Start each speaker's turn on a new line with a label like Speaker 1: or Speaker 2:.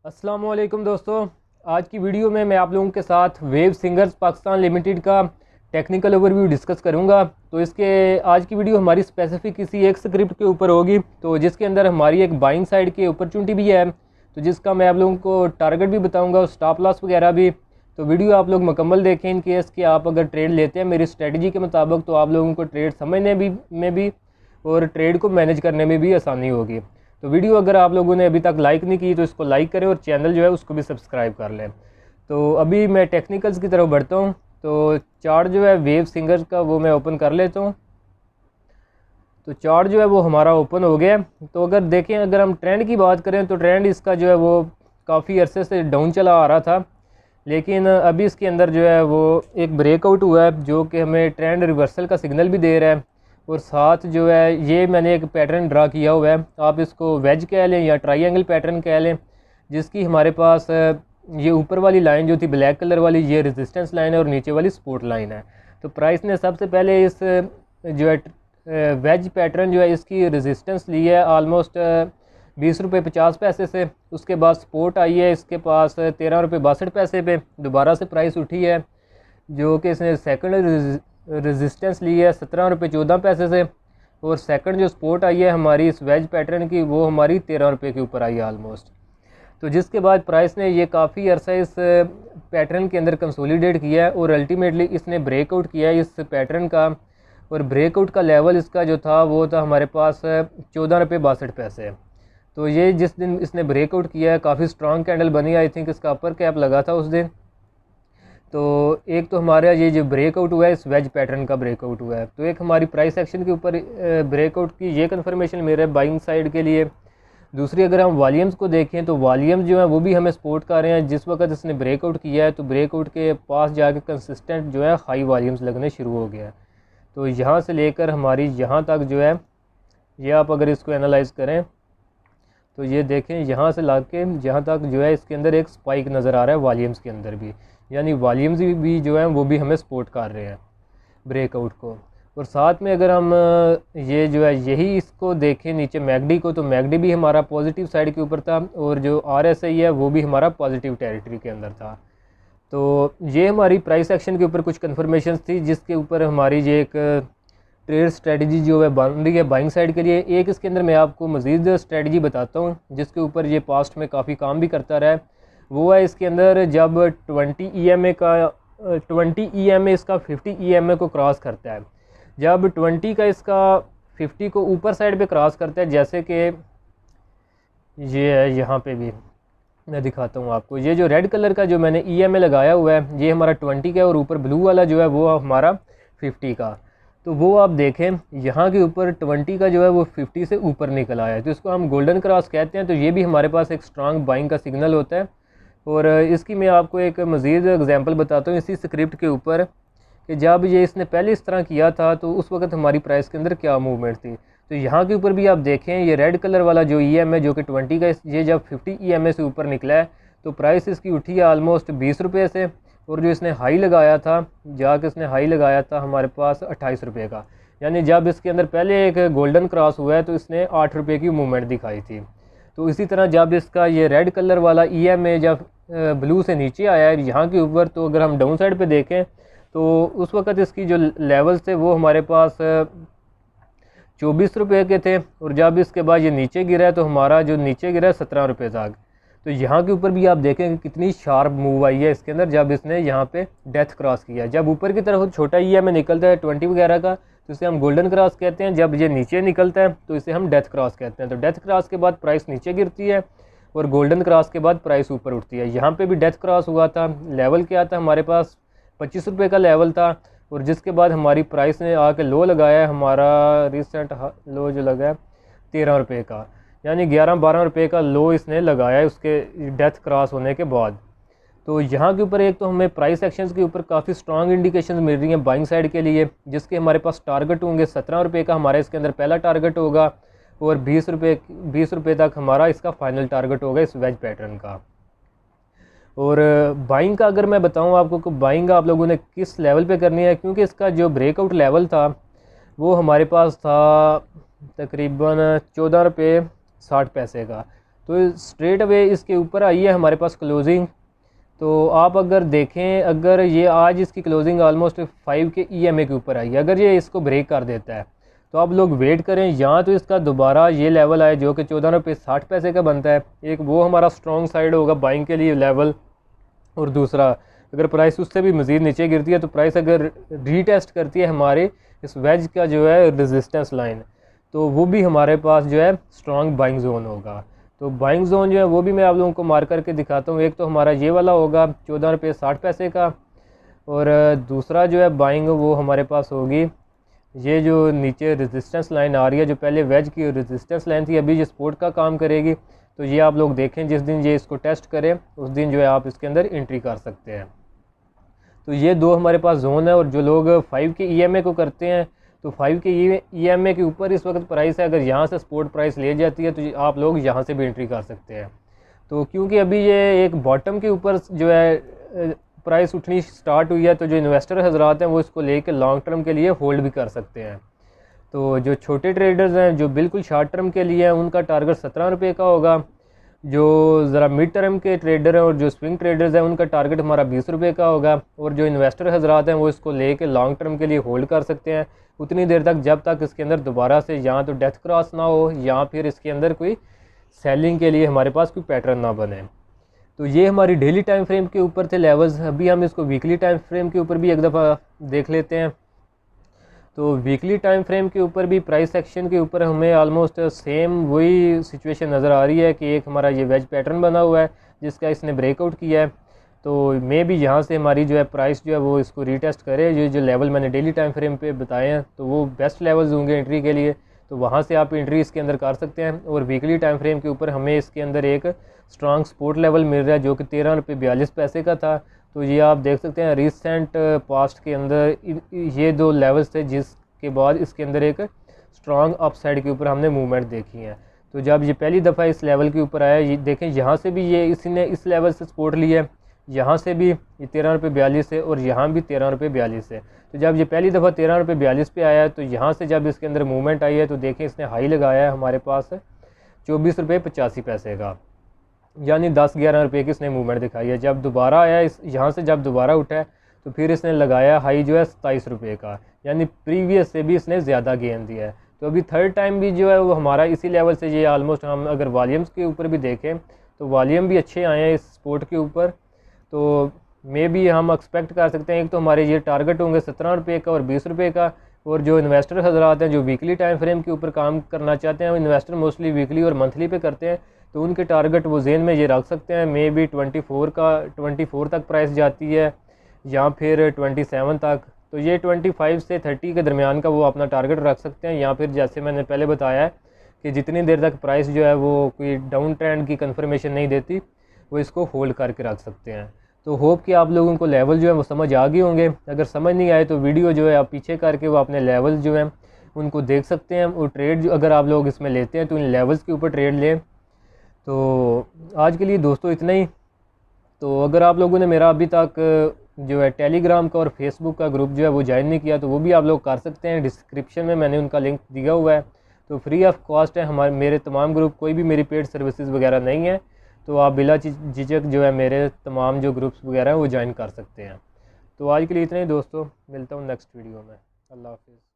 Speaker 1: अस्सलाम वालेकुम दोस्तों। आज की वीडियो में मैं आप लोगों के साथ वेव सिंगर्स पाकिस्तान लिमिटेड का टेक्निकल ओवरव्यू डिस्कस करूंगा। तो इसके आज की वीडियो हमारी स्पेसिफिक किसी एक स्क्रिप्ट के ऊपर होगी, तो जिसके अंदर हमारी एक बाइंग साइड की अपॉर्चुनिटी भी है, तो जिसका मैं आप लोगों को टारगेट भी बताऊंगा और स्टॉप लॉस वगैरह भी। तो वीडियो आप लोग मुकम्मल देखें। इन केस कि आप अगर ट्रेड लेते हैं मेरी स्ट्रेटजी के मुताबिक, तो आप लोगों को ट्रेड समझने में भी और ट्रेड को मैनेज करने में भी आसानी होगी। तो वीडियो अगर आप लोगों ने अभी तक लाइक नहीं की तो इसको लाइक करें और चैनल जो है उसको भी सब्सक्राइब कर लें। तो अभी मैं टेक्निकल्स की तरफ बढ़ता हूँ। तो चार्ट जो है वेव सिंगर्स का वो मैं ओपन कर लेता हूँ। तो चार्ट जो है वो हमारा ओपन हो गया। तो अगर देखें, अगर हम ट्रेंड की बात करें तो ट्रेंड इसका जो है वो काफ़ी अरसे से डाउन चला आ रहा था, लेकिन अभी इसके अंदर जो है वो एक ब्रेकआउट हुआ है जो कि हमें ट्रेंड रिवर्सल का सिग्नल भी दे रहा है। और साथ जो है ये मैंने एक पैटर्न ड्रा किया हुआ है, आप इसको वेज कह लें या ट्रायंगल पैटर्न कह लें, जिसकी हमारे पास ये ऊपर वाली लाइन जो थी ब्लैक कलर वाली, ये रेजिस्टेंस लाइन है और नीचे वाली सपोर्ट लाइन है। तो प्राइस ने सबसे पहले इस जो है वेज पैटर्न जो है इसकी रेजिस्टेंस ली है ऑलमोस्ट 20 रुपये 50 पैसे से। उसके बाद सपोर्ट आई है इसके पास 13 रुपये 62 पैसे पे, दोबारा से प्राइस उठी है, जो कि इसने सेकंड रेजिस्टेंस ली है 17 रुपये 14 पैसे से। और सेकंड जो सपोर्ट आई है हमारी इस वेज पैटर्न की, वो हमारी 13 रुपये के ऊपर आई है ऑलमोस्ट। तो जिसके बाद प्राइस ने ये काफ़ी अरसा इस पैटर्न के अंदर कंसोलिडेट किया है और अल्टीमेटली इसने ब्रेकआउट किया है इस पैटर्न का। और ब्रेकआउट का लेवल इसका जो था वो था हमारे पास 14 रुपये 62 पैसे। तो ये जिस दिन इसने ब्रेकआउट किया है काफ़ी स्ट्रॉन्ग कैंडल बनी, आई थिंक इसका अपर कैप लगा था उस दिन। तो एक तो हमारा ये जो ब्रेकआउट हुआ है इस वेज पैटर्न का ब्रेकआउट हुआ है, तो एक हमारी प्राइस एक्शन के ऊपर ब्रेकआउट की ये कंफर्मेशन मेरे बाइंग साइड के लिए। दूसरी अगर हम वॉल्यूम्स को देखें तो वॉल्यूम्स जो है वो भी हमें सपोर्ट कर रहे हैं। जिस वक्त इसने ब्रेकआउट किया है तो ब्रेकआउट के पास जाके कंसिस्टेंट जो है हाई वॉल्यूम्स लगने शुरू हो गया है। तो यहाँ से लेकर हमारी यहाँ तक जो है, ये आप अगर इसको एनालाइज करें तो ये देखें यहाँ से ला के यहाँ तक जो है इसके अंदर एक स्पाइक नज़र आ रहा है वॉल्यूम्स के अंदर भी, यानी वॉल्यूम्स भी जो है वो भी हमें सपोर्ट कर रहे हैं ब्रेकआउट को। और साथ में अगर हम ये जो है यही इसको देखें नीचे मैकडी को, तो मैकडी भी हमारा पॉजिटिव साइड के ऊपर था और जो आरएसआई है वो भी हमारा पॉजिटिव टेरिटरी के अंदर था। तो ये हमारी प्राइस एक्शन के ऊपर कुछ कन्फर्मेशन थी जिसके ऊपर हमारी ये एक ट्रेड स्ट्रेटजी जो है बन रही है बाइंग साइड के लिए। एक इसके अंदर मैं आपको मज़ीद स्ट्रेटजी बताता हूँ जिसके ऊपर ये पास्ट में काफ़ी काम भी करता रहा है। वो है इसके अंदर जब 20 EMA इसका 50 EMA को क्रॉस करता है, जब 20 का इसका 50 को ऊपर साइड पे क्रॉस करता है, जैसे कि ये है, यहाँ पे भी मैं दिखाता हूँ आपको। ये जो रेड कलर का जो मैंने EMA लगाया हुआ है ये हमारा 20 का है और ऊपर ब्लू वाला जो है वो हमारा 50 का। तो वो आप देखें यहाँ के ऊपर 20 का जो है वो 50 से ऊपर निकल आया है, तो इसको हम गोल्डन क्रॉस कहते हैं। तो ये भी हमारे पास एक स्ट्रांग बाइंग का सिग्नल होता है। और इसकी मैं आपको एक मज़ीद एग्जांपल बताता हूँ इसी स्क्रिप्ट के ऊपर, कि जब ये इसने पहले इस तरह किया था तो उस वक्त हमारी प्राइस के अंदर क्या मूवमेंट थी। तो यहाँ के ऊपर भी आप देखें ये रेड कलर वाला जो EMA जो कि 20 का, ये जब 50 EMA से ऊपर निकला है तो प्राइस इसकी उठी है ऑलमोस्ट 20 रुपये से। और जो इसने हाई लगाया था, जाके इसने हाई लगाया था हमारे पास 28 रुपये का, यानी जब इसके अंदर पहले एक गोल्डन क्रॉस हुआ है तो इसने 8 रुपये की मूवमेंट दिखाई थी। तो इसी तरह जब इसका ये रेड कलर वाला EMA जब ब्लू से नीचे आया है यहाँ के ऊपर, तो अगर हम डाउन साइड पे देखें तो उस वक्त इसकी जो लेवल्स थे वो हमारे पास 24 रुपये के थे। और जब इसके बाद ये नीचे गिरा है तो हमारा जो नीचे गिरा है 17 रुपये तक। तो यहाँ के ऊपर भी आप देखें कि कितनी शार्प मूव आई है इसके अंदर जब इसने यहाँ पे डेथ क्रॉस किया। जब ऊपर की तरफ छोटा EMA निकलता है 20 वगैरह का तो इसे हम गोल्डन क्रॉस कहते हैं, जब ये नीचे निकलता है तो इसे हम डेथ क्रॉस कहते हैं। तो डेथ क्रॉस के बाद प्राइस नीचे गिरती है और गोल्डन क्रॉस के बाद प्राइस ऊपर उठती है। यहाँ पे भी डेथ क्रॉस हुआ था, लेवल क्या था हमारे पास 25 रुपये का लेवल था। और जिसके बाद हमारी प्राइस ने आके लो लगाया, हमारा रिसेंट लो जो लगा है 13 रुपये का, यानी 11-12 रुपये का लो इसने लगाया है उसके डेथ क्रॉस होने के बाद। तो यहाँ के ऊपर एक तो हमें प्राइस एक्शंस के ऊपर काफ़ी स्ट्रॉन्ग इंडिकेशन मिल रही हैं बाइंग साइड के लिए, जिसके हमारे पास टारगेट होंगे 17 रुपये का हमारा इसके अंदर पहला टारगेट होगा और 20 रुपये तक हमारा इसका फाइनल टारगेट होगा इस वेज पैटर्न का। और बाइंग का अगर मैं बताऊं आपको कि बाइंग आप लोगों ने किस लेवल पे करनी है, क्योंकि इसका जो ब्रेकआउट लेवल था वो हमारे पास था तकरीबन 14 रुपये 60 पैसे का। तो स्ट्रेट अवे इसके ऊपर आई है हमारे पास क्लोजिंग। तो आप अगर देखें, अगर ये आज इसकी क्लोजिंग ऑलमोस्ट 5 के EMA के ऊपर आई है, अगर ये इसको ब्रेक कर देता है तो आप लोग वेट करें, या तो इसका दोबारा ये लेवल आए जो कि 14 रुपये 60 पैसे का बनता है, एक वो हमारा स्ट्रॉन्ग साइड होगा बाइंग के लिए लेवल। और दूसरा, अगर प्राइस उससे भी मज़ीद नीचे गिरती है तो प्राइस अगर रीटेस्ट करती है हमारे इस वेज का जो है रेजिस्टेंस लाइन, तो वो भी हमारे पास जो है स्ट्रॉन्ग बाइंग जोन होगा। तो बाइंग जोन जो है वो भी मैं आप लोगों को मार्क करके दिखाता हूँ। एक तो हमारा ये वाला होगा 14 रुपये 60 पैसे का, और दूसरा जो है बाइंग वो हमारे पास होगी ये जो नीचे रेजिस्टेंस लाइन आ रही है, जो पहले वेज की रेजिस्टेंस लाइन थी, अभी ये सपोर्ट का काम करेगी। तो ये आप लोग देखें, जिस दिन ये इसको टेस्ट करें उस दिन जो है आप इसके अंदर एंट्री कर सकते हैं। तो ये दो हमारे पास जोन है। और जो लोग 5 के EMA को करते हैं, तो 5 के EMA के ऊपर इस वक्त प्राइस है, अगर यहाँ से सपोर्ट प्राइस ले जाती है तो आप लोग यहाँ से भी एंट्री कर सकते हैं। तो क्योंकि अभी ये एक बॉटम के ऊपर जो है प्राइस उठनी स्टार्ट हुई है, तो जो इन्वेस्टर हजरात हैं वो इसको लेकर लॉन्ग टर्म के लिए होल्ड भी कर सकते हैं। तो जो छोटे ट्रेडर्स हैं जो बिल्कुल शॉर्ट टर्म के लिए हैं, उनका टारगेट 17 रुपये का होगा। जो ज़रा मिड टर्म के ट्रेडर हैं और जो स्विंग ट्रेडर्स हैं उनका टारगेट हमारा 20 रुपये का होगा। और जो इन्वेस्टर हजरात हैं वो इसको लेके लॉन्ग टर्म के लिए होल्ड कर सकते हैं उतनी देर तक जब तक इसके अंदर दोबारा से या तो डेथ क्रॉस ना हो या फिर इसके अंदर कोई सेलिंग के लिए हमारे पास कोई पैटर्न ना बने। तो ये हमारी डेली टाइम फ्रेम के ऊपर थे लेवल्स। अभी हम इसको वीकली टाइम फ्रेम के ऊपर भी एक दफ़ा देख लेते हैं। तो वीकली टाइम फ्रेम के ऊपर भी प्राइस एक्शन के ऊपर हमें ऑलमोस्ट सेम वही सिचुएशन नज़र आ रही है कि एक हमारा ये वेज पैटर्न बना हुआ है जिसका इसने ब्रेकआउट किया है। तो मे भी यहाँ से हमारी जो है प्राइस जो है वो इसको रीटेस्ट करे। ये जो लेवल मैंने डेली टाइम फ्रेम पे बताए हैं तो वो बेस्ट लेवल्स होंगे एंट्री के लिए, तो वहाँ से आप एंट्री इसके अंदर कर सकते हैं। और वीकली टाइम फ्रेम के ऊपर हमें इसके अंदर एक स्ट्रॉन्ग सपोर्ट लेवल मिल रहा है जो कि 13 रुपये 42 पैसे का था। तो ये आप देख सकते हैं रिसेंट पास्ट के अंदर ये दो लेवल्स थे जिसके बाद इसके अंदर एक स्ट्रॉन्ग अपसाइड के ऊपर हमने मूवमेंट देखी है। तो जब ये पहली दफ़ा इस लेवल के ऊपर आया, ये देखें यहाँ से भी ये इसी ने इस लेवल से सपोर्ट लिया है, यहाँ से भी ये 13 रुपये 42 है और यहाँ भी 13 रुपये 42 है। तो जब ये पहली दफ़ा 13 रुपये 42 पे आया है तो यहाँ से जब इसके अंदर मूवमेंट आई है तो देखें इसने हाई लगाया है हमारे पास 24 रुपये 85 पैसे का, यानी 10-11 रुपये की इसने मूवमेंट दिखाई है। जब दोबारा आया इस यहाँ से जब दोबारा उठा है तो फिर इसने लगाया हाई जो है 27 रुपये का, यानी प्रीवियस से भी इसने ज़्यादा गेन दिया है। तो अभी थर्ड टाइम भी जो है वो हमारा इसी लेवल से ये ऑलमोस्ट, हम अगर वॉल्यूम्स के ऊपर भी देखें तो वॉल्यूम भी अच्छे आए हैं इस स्पोर्ट के ऊपर। तो मे भी हम एक्सपेक्ट कर सकते हैं एक तो हमारे ये टारगेट होंगे 17 रुपये का और 20 रुपये का। और जो इन्वेस्टर हजरात हैं जो वीकली टाइम फ्रेम के ऊपर काम करना चाहते हैं, इन्वेस्टर मोस्टली वीकली और मंथली पे करते हैं, तो उनके टारगेट वो जेन में ये रख सकते हैं। मे बी 24 तक प्राइस जाती है या फिर 27 तक, तो ये 25 से 30 के दरमियान का वो अपना टारगेट रख सकते हैं। या फिर जैसे मैंने पहले बताया है कि जितनी देर तक प्राइस जो है वो कोई डाउन ट्रेंड की कंफर्मेशन नहीं देती वो इसको होल्ड करके रख सकते हैं। तो होप कि आप लोगों को लेवल जो है वो समझ आ गए होंगे। अगर समझ नहीं आए तो वीडियो जो है आप पीछे करके वो अपने लेवल जो हैं उनको देख सकते हैं। और ट्रेड जो अगर आप लोग इसमें लेते हैं तो इन लेवल्स के ऊपर ट्रेड लें। तो आज के लिए दोस्तों इतना ही। तो अगर आप लोगों ने मेरा अभी तक जो है टेलीग्राम का और फेसबुक का ग्रुप जो है वो ज्वाइन नहीं किया तो वो भी आप लोग कर सकते हैं, डिस्क्रिप्शन में मैंने उनका लिंक दिया हुआ है। तो फ्री ऑफ कॉस्ट है हमारे मेरे तमाम ग्रुप, कोई भी मेरी पेड सर्विसेज वगैरह नहीं है। तो आप बिला झिझक जो है मेरे तमाम जो ग्रुप्स वगैरह हैं वो ज्वाइन कर सकते हैं। तो आज के लिए इतना ही दोस्तों, मिलता हूँ नेक्स्ट वीडियो में। अल्लाह हाफिज़।